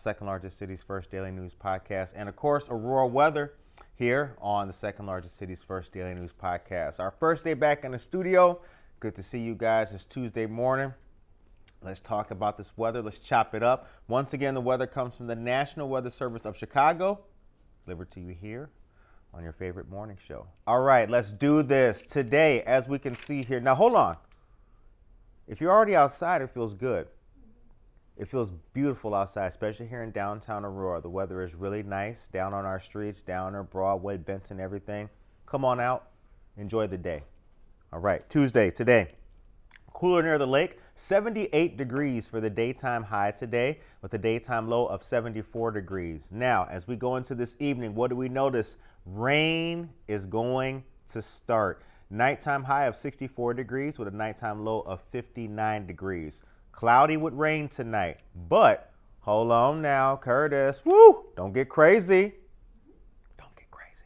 second largest city's first daily news podcast, and of course, Aurora weather here on the second largest city's first daily news podcast. Our first day back in the studio. Good to see you guys. It's Tuesday morning. Let's talk about this weather. Let's chop it up. Once again, the weather comes from the National Weather Service of Chicago, delivered to you here on your favorite morning show. All right, let's do this. Today, as we can see here, now hold on. If you're already outside, it feels good. It feels beautiful outside, especially here in downtown Aurora. The weather is really nice down on our streets, down on Broadway, Benton, everything. Come on out, enjoy the day. All right, Tuesday, today. Cooler near the lake, 78 degrees for the daytime high today with a daytime low of 74 degrees. Now, as we go into this evening, what do we notice? Rain is going to start. Nighttime high of 64 degrees with a nighttime low of 59 degrees. Cloudy with rain tonight, but hold on now, Curtis. Woo! Don't get crazy. Don't get crazy.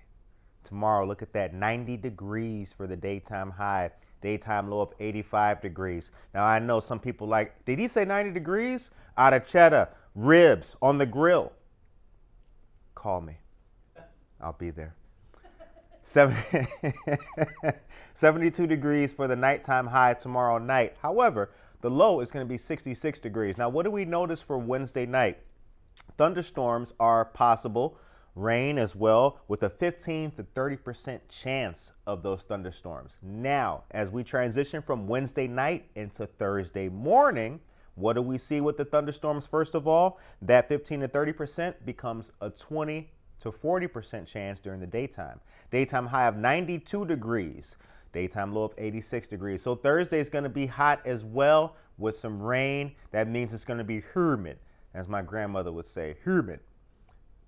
Tomorrow, look at that, 90 degrees for the daytime high. Daytime low of 85 degrees. Now, I know some people like, did he say 90 degrees? Out of cheddar, ribs on the grill. Call me. I'll be there. 72 degrees for the nighttime high tomorrow night. However, the low is going to be 66 degrees. Now, what do we notice for Wednesday night? Thunderstorms are possible. Rain as well, with a 15 to 30% chance of those thunderstorms. Now, as we transition from Wednesday night into Thursday morning, what do we see with the thunderstorms? First of all, that 15 to 30% becomes a 20 to 40% chance during the daytime. Daytime high of 92 degrees. Daytime low of 86 degrees. So Thursday is going to be hot as well with some rain. That means it's going to be humid, as my grandmother would say, humid.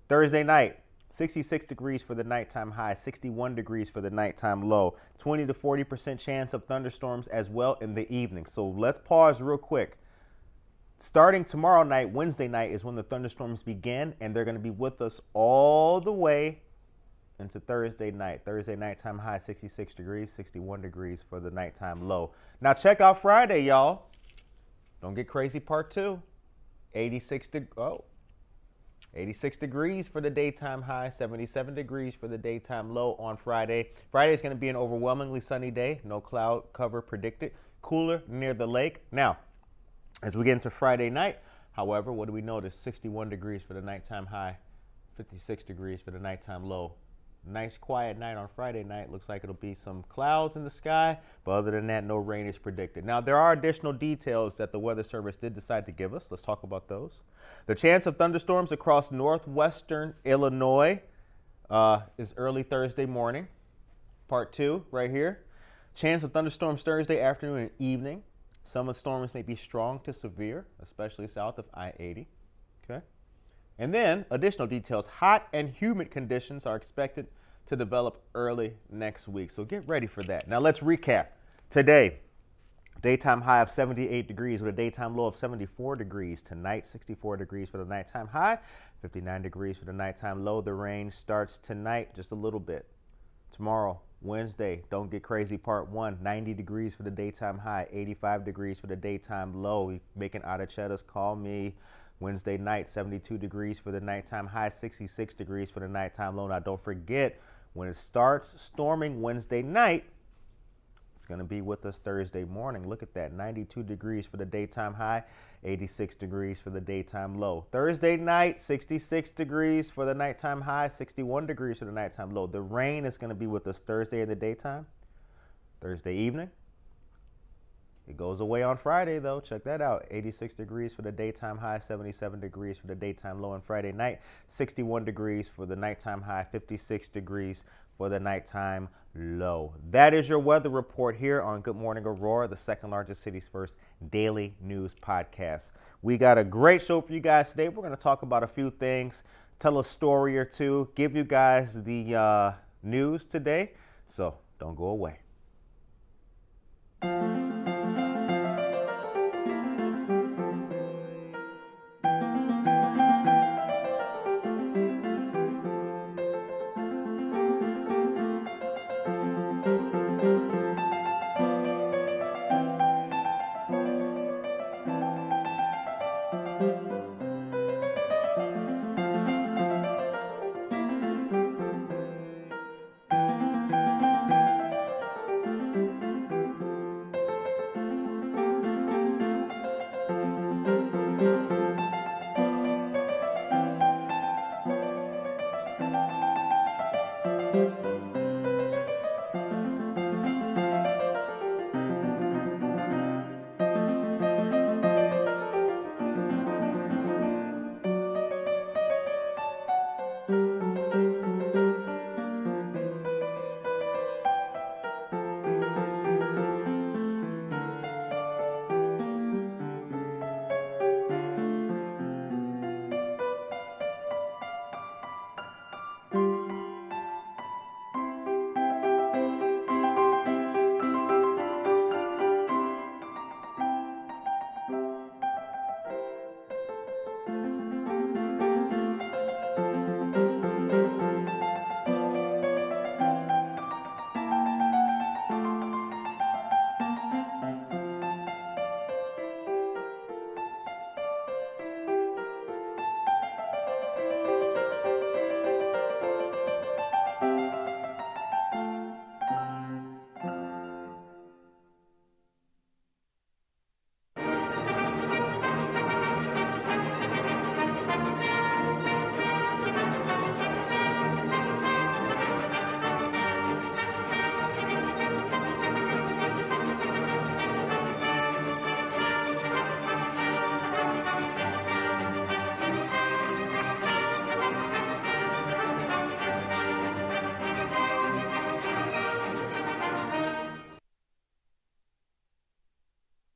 Thursday night, 66 degrees for the nighttime high, 61 degrees for the nighttime low. 20 to 40% chance of thunderstorms as well in the evening. So let's pause real quick. Starting tomorrow night, Wednesday night, is when the thunderstorms begin, and they're going to be with us all the way into Thursday night. Thursday nighttime high, 66 degrees, 61 degrees for the nighttime low. Now check out Friday, y'all. Don't get crazy, part 2. 86 degrees for the daytime high, 77 degrees for the daytime low on Friday. Friday is going to be an overwhelmingly sunny day. No cloud cover predicted. Cooler near the lake. Now, as we get into Friday night, however, what do we notice? 61 degrees for the nighttime high, 56 degrees for the nighttime low. Nice quiet night on Friday night. Looks like it'll be some clouds in the sky, but other than that, no rain is predicted. Now, there are additional details that the Weather Service did decide to give us. Let's talk about those. The chance of thunderstorms across northwestern Illinois is early Thursday morning. Part 2 right here. Chance of thunderstorms Thursday afternoon and evening. Some of the storms may be strong to severe, especially south of I-80. Okay. And then additional details, hot and humid conditions are expected to develop early next week. So get ready for that. Now let's recap. Today, daytime high of 78 degrees with a daytime low of 74 degrees. Tonight, 64 degrees for the nighttime high, 59 degrees for the nighttime low. The rain starts tonight just a little bit. Tomorrow, Wednesday, don't get crazy, part 1, 90 degrees for the daytime high, 85 degrees for the daytime low. Making out of cheddars, call me. Wednesday night, 72 degrees for the nighttime high, 66 degrees for the nighttime low. Now, don't forget, when it starts storming Wednesday night, it's going to be with us Thursday morning. Look at that, 92 degrees for the daytime high, 86 degrees for the daytime low. Thursday night, 66 degrees for the nighttime high, 61 degrees for the nighttime low. The rain is going to be with us Thursday in the daytime. Thursday evening. It goes away on Friday, though. Check that out. 86 degrees for the daytime high, 77 degrees for the daytime low on Friday night, 61 degrees for the nighttime high, 56 degrees for the nighttime low. That is your weather report here on Good Morning Aurora, the second largest city's first daily news podcast. We got a great show for you guys today. We're going to talk about a few things, tell a story or two, give you guys the news today. So don't go away.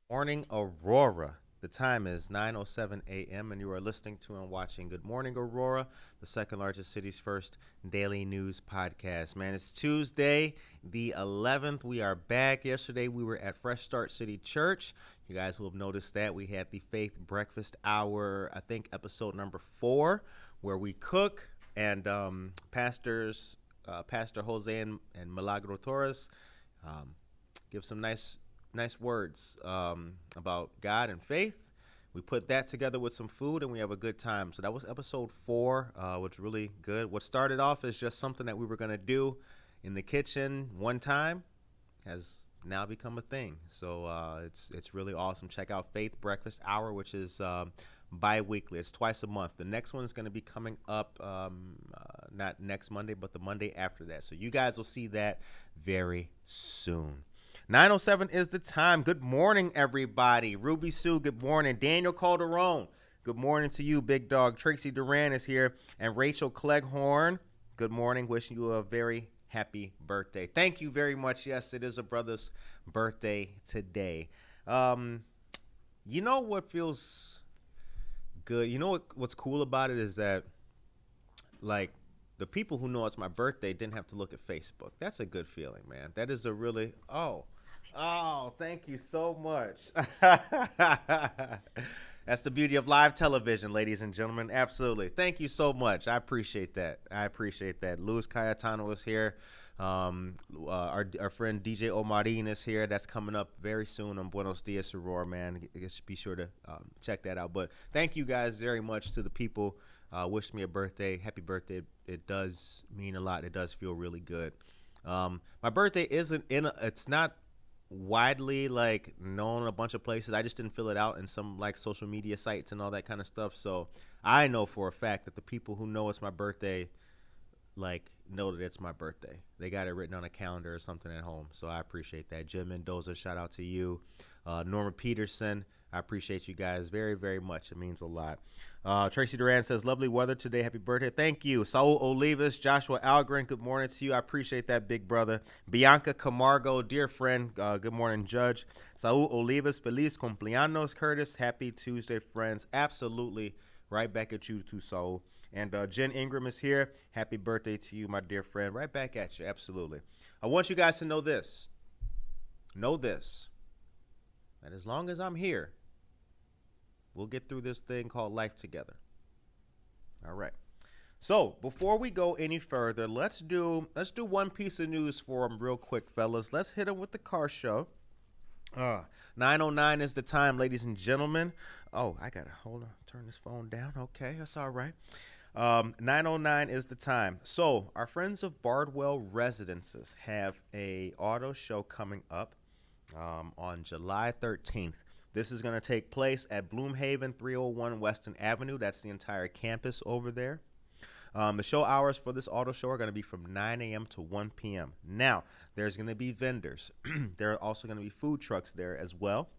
Morning Aurora. The time is 9:07 a.m. and you are listening to and watching Good Morning Aurora, the second largest city's first daily news podcast. Man, it's Tuesday, the 11th. We are back. Yesterday we were at Fresh Start City Church. You guys will have noticed that we had the Faith Breakfast Hour, I think episode number 4, where we cook and Pastor Jose and Milagro Torres give some nice words about God and faith. We put that together with some food and we have a good time. So that was episode 4, which was really good. What started off as just something that we were going to do in the kitchen one time has now become a thing. So it's really awesome. Check out Faith Breakfast Hour, which is bi-weekly. It's twice a month. The next one is going to be coming up not next Monday, but the Monday after that. So you guys will see that very soon. 9:07 is the time. Good morning, everybody. Ruby Sue, good morning. Daniel Calderon, good morning to you, big dog. Tracy Duran is here. And Rachel Cleghorn, good morning. Wishing you a very happy birthday. Thank you very much. Yes, it is a brother's birthday today. You know what feels good? You know what's cool about it is that, like, the people who know it's my birthday didn't have to look at Facebook. That's a good feeling, man. That is a really, thank you so much. That's the beauty of live television, ladies and gentlemen. Absolutely. Thank you so much. I appreciate that. Luis Cayetano is here. Our friend DJ Omarin is here. That's coming up very soon on Buenos Dias, Aurora, man. Be sure to check that out. But thank you guys very much to the people. Wish me a birthday. Happy birthday. It does mean a lot. It does feel really good. My birthday it's not widely like known in a bunch of places. I just didn't fill it out in some like social media sites and all that kind of stuff. So I know for a fact that the people who know it's my birthday like know that it's my birthday. They got it written on a calendar or something at home. So I appreciate that. Jim Mendoza, shout out to you. Norma Peterson, I appreciate you guys very, very much. It means a lot. Tracy Duran says, lovely weather today. Happy birthday. Thank you. Saul Olivas, Joshua Algren, good morning to you. I appreciate that, big brother. Bianca Camargo, dear friend, good morning, Judge. Saul Olivas, feliz cumpleaños, Curtis. Happy Tuesday, friends. Absolutely. Right back at you too, Saul. And Jen Ingram is here. Happy birthday to you, my dear friend. Right back at you. Absolutely. I want you guys to know this. That as long as I'm here, we'll get through this thing called life together. All right. So before we go any further, let's do one piece of news for them real quick, fellas. Let's hit them with the car show. 9:09 is the time, ladies and gentlemen. Oh, I gotta turn this phone down. Okay, that's all right. 9:09 is the time. So our friends of Bardwell Residences have a auto show coming up on July 13th. This is going to take place at Bloomhaven, 301 Weston Avenue. That's the entire campus over there. The show hours for this auto show are going to be from 9 a.m. to 1 p.m. Now, there's going to be vendors. There are also going to be food trucks there as well.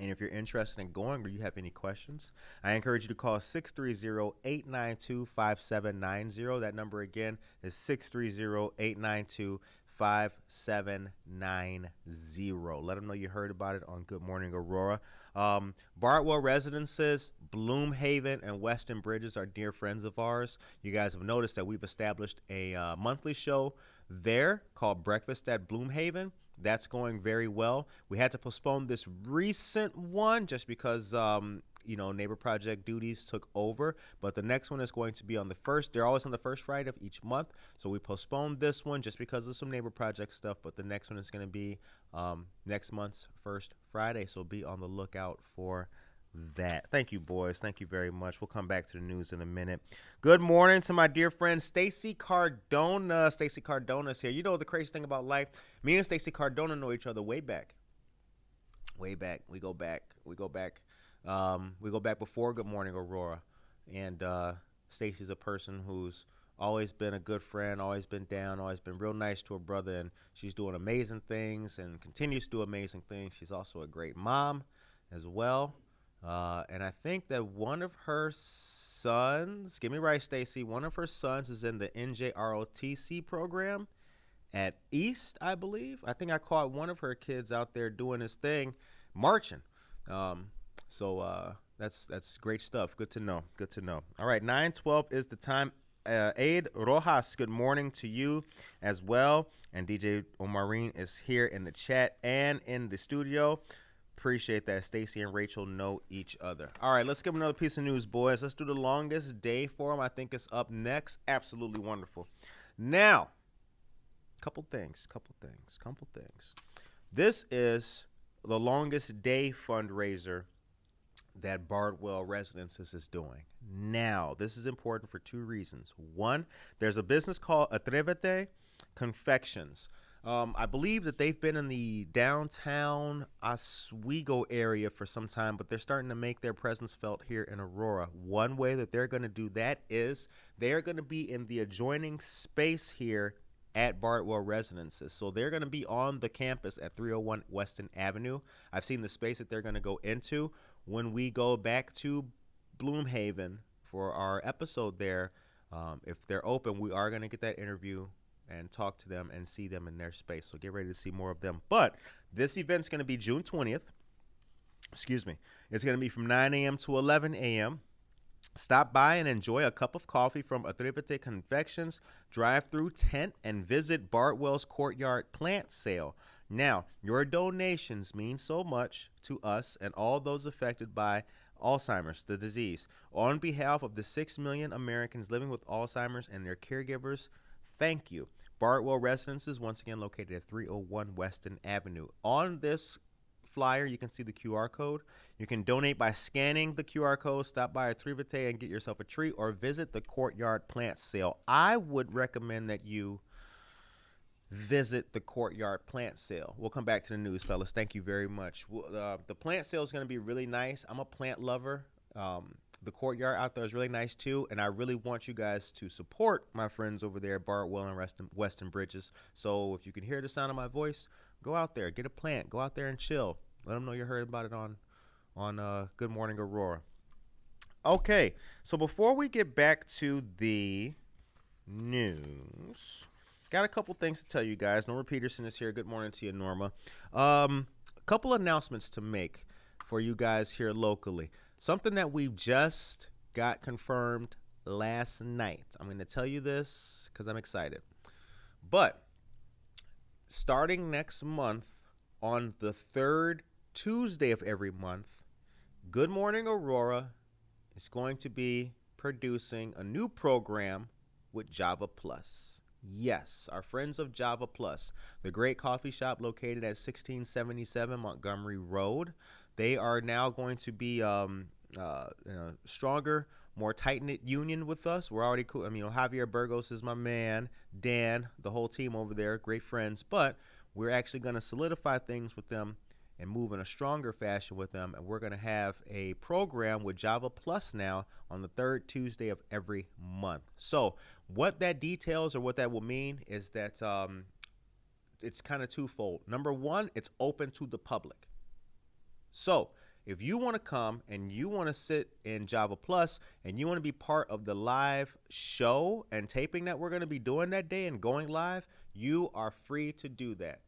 And if you're interested in going or you have any questions, I encourage you to call 630-892-5790. That number again is 630-892-5790. Let them know you heard about it on Good Morning Aurora. Bardwell Residences, Bloomhaven, and Weston Bridges are dear friends of ours. You guys have noticed that we've established a monthly show there called Breakfast at Bloomhaven. That's going very well. We had to postpone this recent one just because, Neighbor Project duties took over. But the next one is going to be on the first. They're always on the first Friday of each month. So we postponed this one just because of some Neighbor Project stuff. But the next one is going to be next month's first Friday. So be on the lookout for that. Thank you, boys. Thank you very much. We'll come back to the news in a minute. Good morning to my dear friend Stacy Cardona. Stacy Cardona's here. You know the crazy thing about life? Me and Stacy Cardona know each other way back. We go back before Good Morning Aurora. And Stacy's a person who's always been a good friend, always been down, always been real nice to her brother, and she's doing amazing things and continues to do amazing things. She's also a great mom as well. And I think that one of her sons, get me right, Stacy, one of her sons is in the NJROTC program at East, I believe. I think I caught one of her kids out there doing his thing, marching. So that's great stuff. Good to know. Good to know. All right, 9:12 is the time. Aid Rojas, good morning to you as well. And DJ Omarin is here in the chat and in the studio. Appreciate that. Stacy and Rachel know each other. All right, let's give them another piece of news, boys. Let's do the longest day for them. I think it's up next. Absolutely wonderful. Now, couple things. This is the Longest Day Fundraiser that Bardwell Residences is doing. Now, this is important for two reasons. One, there's a business called Atrevete Confections. I believe that they've been in the downtown Oswego area for some time, but they're starting to make their presence felt here in Aurora. One way that they're going to do that is they're going to be in the adjoining space here at Bardwell Residences. So they're going to be on the campus at 301 Weston Avenue. I've seen the space that they're going to go into. When we go back to Bloomhaven for our episode there, if they're open, we are going to get that interview and talk to them and see them in their space. So get ready to see more of them. But this event's going to be June 20th. Excuse me. It's going to be from 9 a.m. to 11 a.m. Stop by and enjoy a cup of coffee from Atrevete Confections, drive-through tent, and visit Bardwell's Courtyard plant sale. Now, your donations mean so much to us and all those affected by Alzheimer's, the disease. On behalf of the 6 million Americans living with Alzheimer's and their caregivers, thank you. Bardwell Residences, once again located at 301 Weston Avenue. On this flyer, you can see the QR code. You can donate by scanning the QR code, stop by Atrevete and get yourself a treat, or visit the Courtyard plant sale. I would recommend that you visit the Courtyard plant sale. We'll come back to the news, fellas. Thank you very much. The plant sale is going to be really nice. I'm a plant lover. The Courtyard out there is really nice too, and I really want you guys to support my friends over there at Bardwell and Weston Bridges. So if you can hear the sound of my voice, go out there, get a plant, go out there and chill. Let them know you heard about it on Good Morning Aurora. Okay, so before we get back to the news, got a couple things to tell you guys. Norma Peterson is here. Good morning to you, Norma. A couple announcements to make for you guys here locally. Something that we just got confirmed last night. I'm going to tell you this because I'm excited. But starting next month, on the third Tuesday of every month, Good Morning Aurora is going to be producing a new program with Java Plus. Yes, our friends of Java Plus, the great coffee shop located at 1677 Montgomery Road. They are now going to be stronger, more tight-knit union with us. We're already cool. I mean, Javier Burgos is my man. Dan, the whole team over there, great friends. But we're actually going to solidify things with them and move in a stronger fashion with them. And we're going to have a program with Java Plus now on the third Tuesday of every month. So what that details or what that will mean is that it's kind of twofold. Number one, it's open to the public. So if you want to come and you want to sit in Java Plus and you want to be part of the live show and taping that we're going to be doing that day and going live, you are free to do that.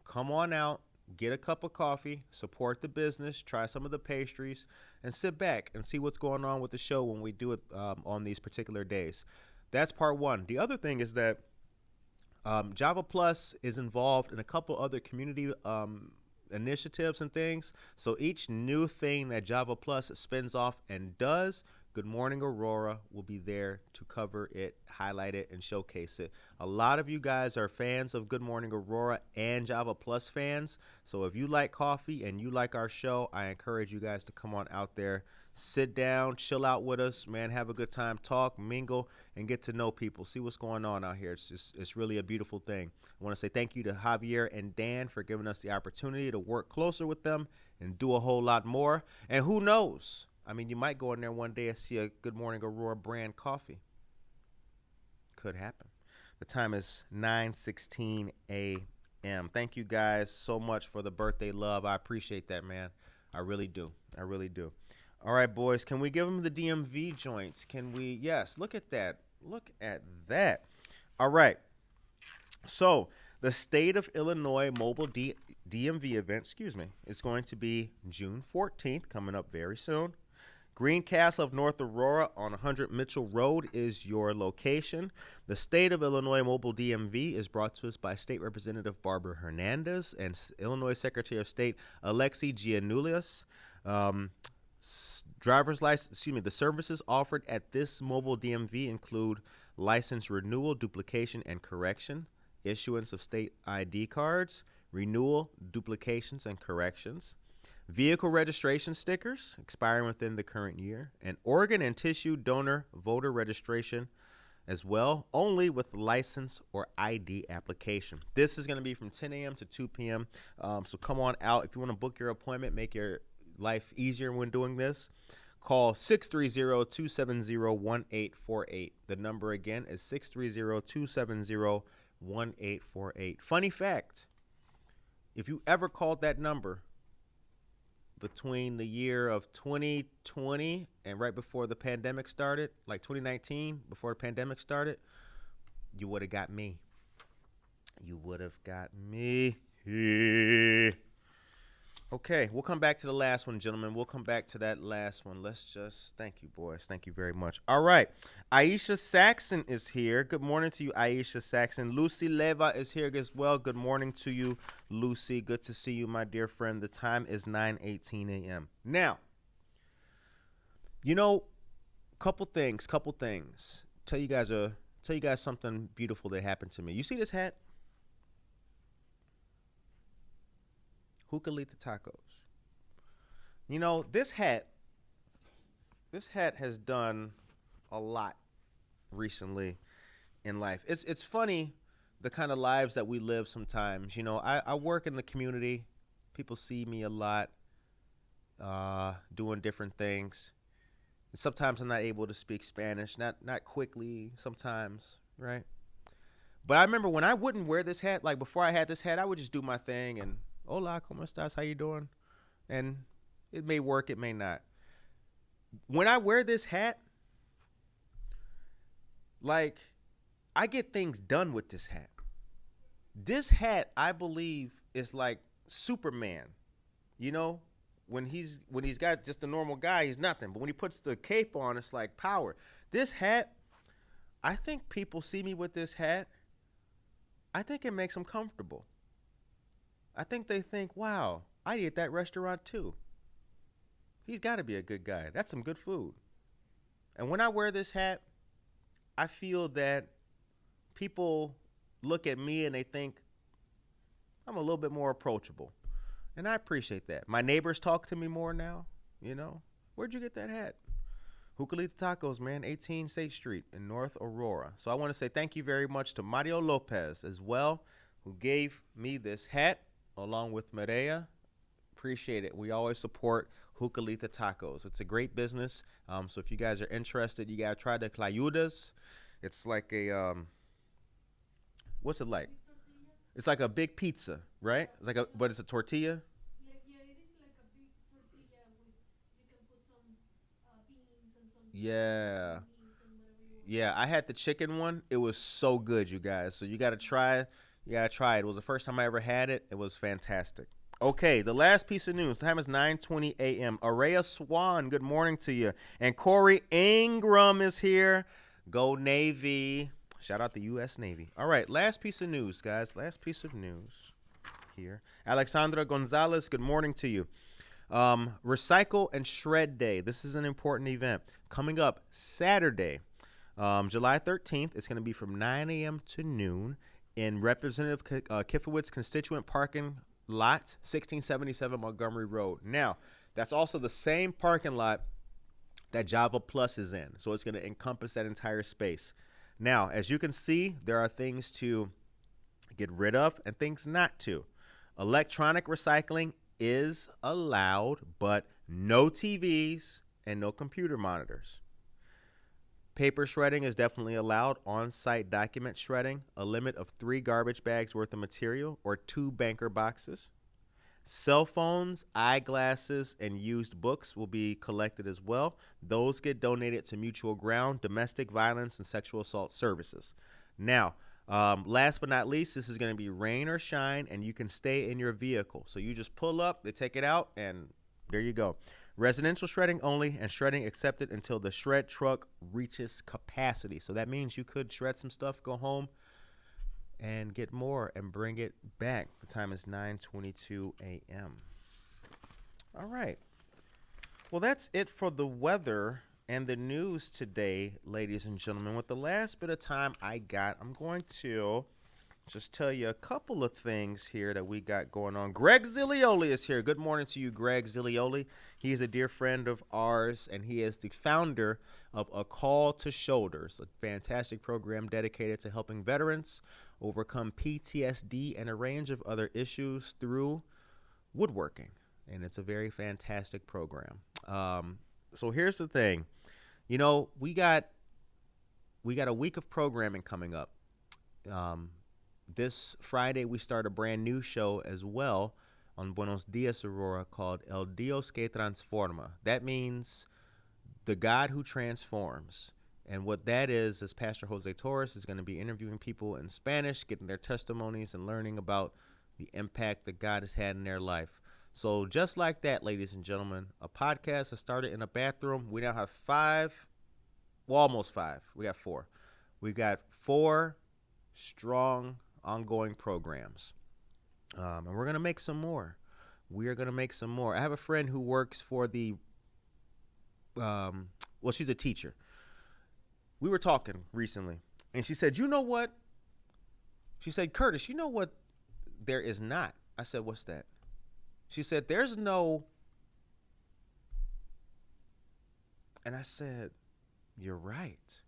Come on out, get a cup of coffee, support the business, try some of the pastries, and sit back and see what's going on with the show when we do it on these particular days. That's part one. The other thing is that Java Plus is involved in a couple other community initiatives and things. So each new thing that Java Plus spins off and does, Good Morning Aurora will be there to cover it, highlight it, and showcase it. A lot of you guys are fans of Good Morning Aurora and Java Plus fans. So if you like coffee and you like our show, I encourage you guys to come on out there, sit down, chill out with us, man, have a good time, talk, mingle, and get to know people. See what's going on out here. It's really a beautiful thing. I want to say thank you to Javier and Dan for giving us the opportunity to work closer with them and do a whole lot more. And who knows? I mean, you might go in there one day and see a Good Morning Aurora brand coffee. Could happen. The time is 9:16 a.m. Thank you guys so much for the birthday love. I appreciate that, man. I really do. I really do. All right, boys, can we give them the DMV joints? Can we? Yes, look at that. Look at that. All right. So the State of Illinois Mobile DMV event, is going to be June 14th, coming up very soon. Greencastle of North Aurora on 100 Mitchell Road is your location. The State of Illinois Mobile DMV is brought to us by State Representative Barbara Hernandez and Illinois Secretary of State Alexi Giannoulias. Driver's license, the services offered at this mobile DMV include license renewal, duplication, and correction, issuance of state ID cards, renewal, duplications, and corrections, vehicle registration stickers expiring within the current year, and organ and tissue donor voter registration as well, only with license or ID application. This is going to be from 10 a.m. to 2 p.m. So come on out. If you want to book your appointment, make your life easier when doing this, call 630-270-1848. The number again is 630-270-1848. Funny fact, if you ever called that number between the year of 2020 and right before the pandemic started, like 2019, before the pandemic started, you would have got me. You would have got me. Okay, we'll come back to the last one, gentlemen. We'll come back to that last one. Let's just, thank you, boys. Thank you very much. All right, Aisha Saxon is here. Good morning to you, Aisha Saxon. Lucy Leva is here as well. Good morning to you, Lucy. Good to see you, my dear friend. The time is 9:18 a.m. Now, couple things. Tell you guys something beautiful that happened to me. You see this hat? Who could lead the tacos? This hat has done a lot recently in life. It's funny the kind of lives that we live sometimes. I work in the community. People see me a lot doing different things. And sometimes I'm not able to speak Spanish, not quickly sometimes, right? But I remember when I wouldn't wear this hat, like before I had this hat, I would just do my thing and hola, ¿cómo estás? How you doing? And it may work, it may not. When I wear this hat, like, I get things done with this hat. This hat, I believe, is like Superman. When he's got just a normal guy, he's nothing. But when he puts the cape on, it's like power. This hat, I think people see me with this hat. I think it makes them comfortable. I think they think, wow, I eat at that restaurant too. He's got to be a good guy. That's some good food. And when I wear this hat, I feel that people look at me and they think I'm a little bit more approachable. And I appreciate that. My neighbors talk to me more now, Where'd you get that hat? Who could lead the tacos, man? 18 State Street in North Aurora. So I want to say thank you very much to Mario Lopez as well, who gave me this hat, along with Maria. Appreciate it. We always support Jucalita Tacos. It's a great business. So if you guys are interested, you gotta try the clayudas. It's like a what's it like? It's like a big pizza, right? It's like but it's a tortilla. Yeah. Yeah, I had the chicken one. It was so good, you guys. So you got to try it. You got to try it. It was the first time I ever had it. It was fantastic. Okay, the last piece of news. The time is 9:20 a.m. Araya Swan, good morning to you. And Corey Ingram is here. Go Navy. Shout out the U.S. Navy. All right, last piece of news, guys. Last piece of news here. Alexandra Gonzalez, good morning to you. Recycle and Shred Day. This is an important event coming up Saturday, July 13th. It's going to be from 9 a.m. to noon in Representative Kifowitz constituent parking lot, 1677 Montgomery Road. Now, that's also the same parking lot that Java Plus is in, so it's going to encompass that entire space. Now, as you can see, there are things to get rid of and things not to. Electronic recycling is allowed, but no TVs and no computer monitors. Paper shredding is definitely allowed. On-site document shredding, a limit of 3 garbage bags worth of material or 2 banker boxes. Cell phones, eyeglasses, and used books will be collected as well. Those get donated to Mutual Ground, Domestic Violence, and Sexual Assault Services. Now, last but not least, this is going to be rain or shine, and you can stay in your vehicle. So you just pull up, they take it out, and there you go. Residential shredding only, and shredding accepted until the shred truck reaches capacity. So that means you could shred some stuff, go home, and get more and bring it back. The time is 9:22 a.m. All right. Well, that's it for the weather and the news today, ladies and gentlemen. With the last bit of time I got, I'm going to just tell you a couple of things here that we got going on. Greg Zilioli is here. Good morning to you, Greg Zilioli. He is a dear friend of ours, and he is the founder of A Call to Shoulders, a fantastic program dedicated to helping veterans overcome PTSD and a range of other issues through woodworking. And it's a very fantastic program. So here's the thing. You know, we got a week of programming coming up. This Friday, we start a brand new show as well on Buenos Dias, Aurora, called El Dios que Transforma. That means the God who transforms. And what that is Pastor Jose Torres is going to be interviewing people in Spanish, getting their testimonies and learning about the impact that God has had in their life. So just like that, ladies and gentlemen, a podcast has started in a bathroom. We now have 5, well, almost 5. We got 4. We've got 4 strong ongoing programs. And we're going to make some more. We are going to make some more. I have a friend who works for the, well, she's a teacher. We were talking recently, and she said, you know what? She said, Curtis, you know what there is not? I said, what's that? She said, there's no, and I said, you're right.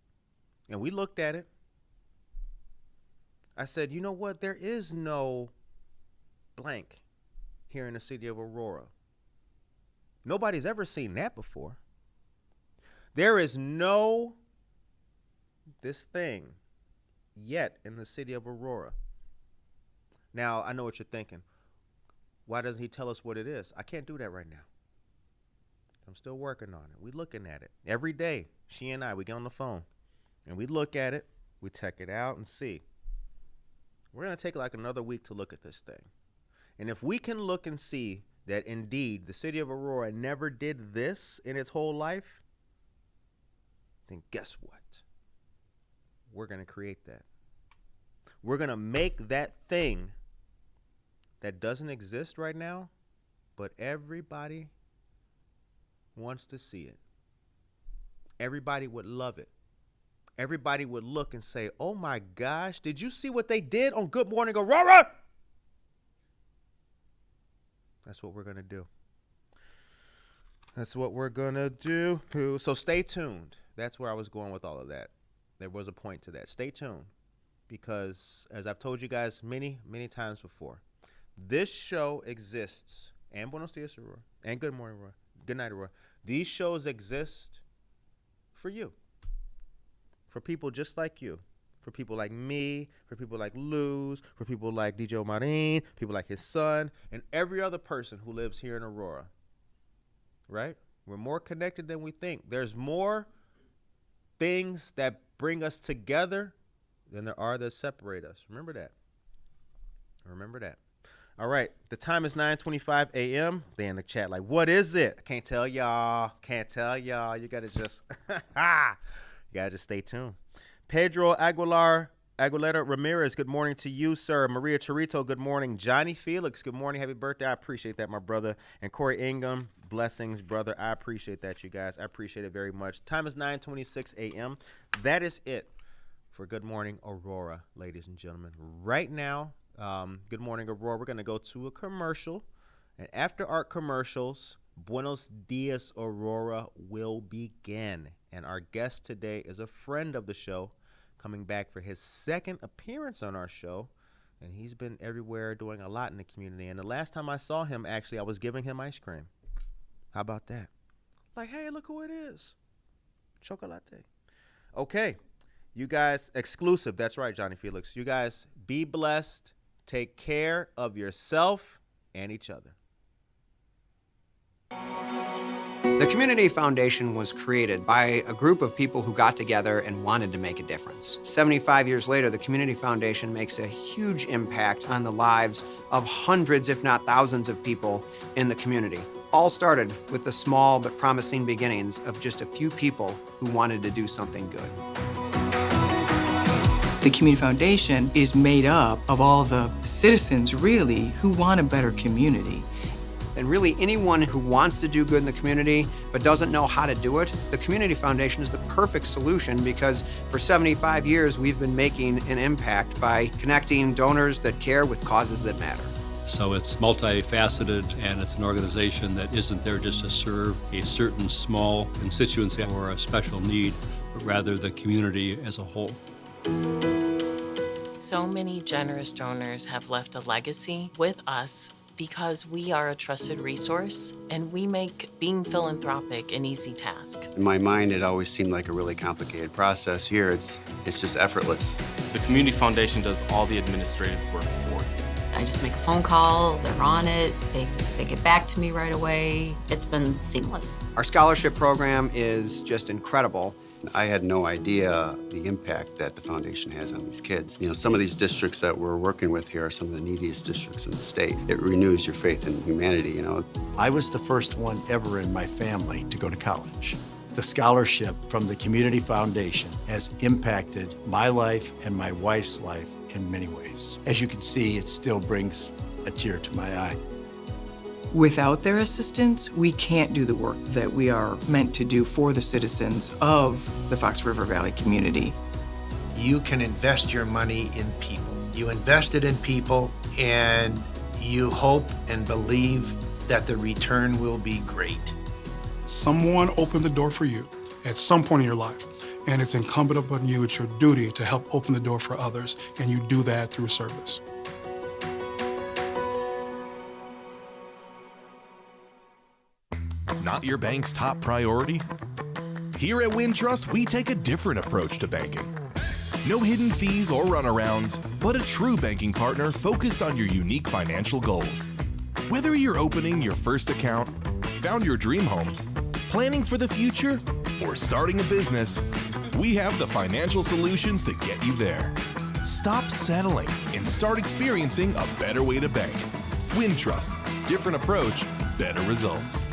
And we looked at it. I said, you know what? There is no blank here in the city of Aurora. Nobody's ever seen that before. There is no this thing yet in the city of Aurora. Now, I know what you're thinking. Why doesn't he tell us what it is? I can't do that right now. I'm still working on it. We're looking at it. Every day, she and I, we get on the phone, and we look at it, we check it out and see. We're going to take like another week to look at this thing. And if we can look and see that indeed the city of Aurora never did this in its whole life, then guess what? We're going to create that. We're going to make that thing that doesn't exist right now, but everybody wants to see it. Everybody would love it. Everybody would look and say, oh my gosh, did you see what they did on Good Morning Aurora? That's what we're going to do. That's what we're going to do. So stay tuned. That's where I was going with all of that. There was a point to that. Stay tuned, because as I've told you guys many, many times before, this show exists and Buenos Dias, Aurora, and Good Morning, Aurora. Good night, Aurora. These shows exist for you, for people just like you, for people like me, for people like Luz, for people like DJ Marin, people like his son, and every other person who lives here in Aurora, right? We're more connected than we think. There's more things that bring us together than there are that separate us. Remember that. Remember that. All right, the time is 9:25 a.m. They in the chat like, what is it? I can't tell y'all. Can't tell y'all. You gotta just, you gotta just stay tuned. Pedro Aguilera Ramirez, good morning to you, sir. Maria Chorito, good morning. Johnny Felix, good morning. Happy birthday. I appreciate that, my brother. And Corey Ingham, blessings, brother. I appreciate that, you guys. I appreciate it very much. Time is 9:26 a.m. That is it for Good Morning Aurora, ladies and gentlemen. Right now, Good Morning Aurora, we're going to go to a commercial. And after our commercials, Buenos Dias Aurora will begin. And our guest today is a friend of the show, coming back for his second appearance on our show. And he's been everywhere doing a lot in the community. And the last time I saw him, actually, I was giving him ice cream. How about that? Like, hey, look who it is. Chocolate. Okay. You guys, exclusive. That's right, Johnny Felix. You guys be blessed. Take care of yourself and each other. The Community Foundation was created by a group of people who got together and wanted to make a difference. 75 years later, the Community Foundation makes a huge impact on the lives of hundreds, if not thousands, of people in the community. All started with the small but promising beginnings of just a few people who wanted to do something good. The Community Foundation is made up of all the citizens, really, who want a better community. And really, anyone who wants to do good in the community but doesn't know how to do it, the Community Foundation is the perfect solution, because for 75 years, we've been making an impact by connecting donors that care with causes that matter. So it's multifaceted, and it's an organization that isn't there just to serve a certain small constituency or a special need, but rather the community as a whole. So many generous donors have left a legacy with us because we are a trusted resource and we make being philanthropic an easy task. In my mind, it always seemed like a really complicated process. Here, it's just effortless. The Community Foundation does all the administrative work for you. I just make a phone call, they're on it, they get back to me right away. It's been seamless. Our scholarship program is just incredible. I had no idea the impact that the foundation has on these kids. You know, some of these districts that we're working with here are some of the neediest districts in the state. It renews your faith in humanity, you know. I was the first one ever in my family to go to college. The scholarship from the Community Foundation has impacted my life and my wife's life in many ways. As you can see, it still brings a tear to my eye. Without their assistance, we can't do the work that we are meant to do for the citizens of the Fox River Valley community. You can invest your money in people. You invest it in people, and you hope and believe that the return will be great. Someone opened the door for you at some point in your life, and it's incumbent upon you, it's your duty to help open the door for others, and you do that through service. Not your bank's top priority? Here at Wintrust, we take a different approach to banking. No hidden fees or runarounds, but a true banking partner focused on your unique financial goals. Whether you're opening your first account, found your dream home, planning for the future, or starting a business, we have the financial solutions to get you there. Stop settling and start experiencing a better way to bank. Wintrust, different approach, better results.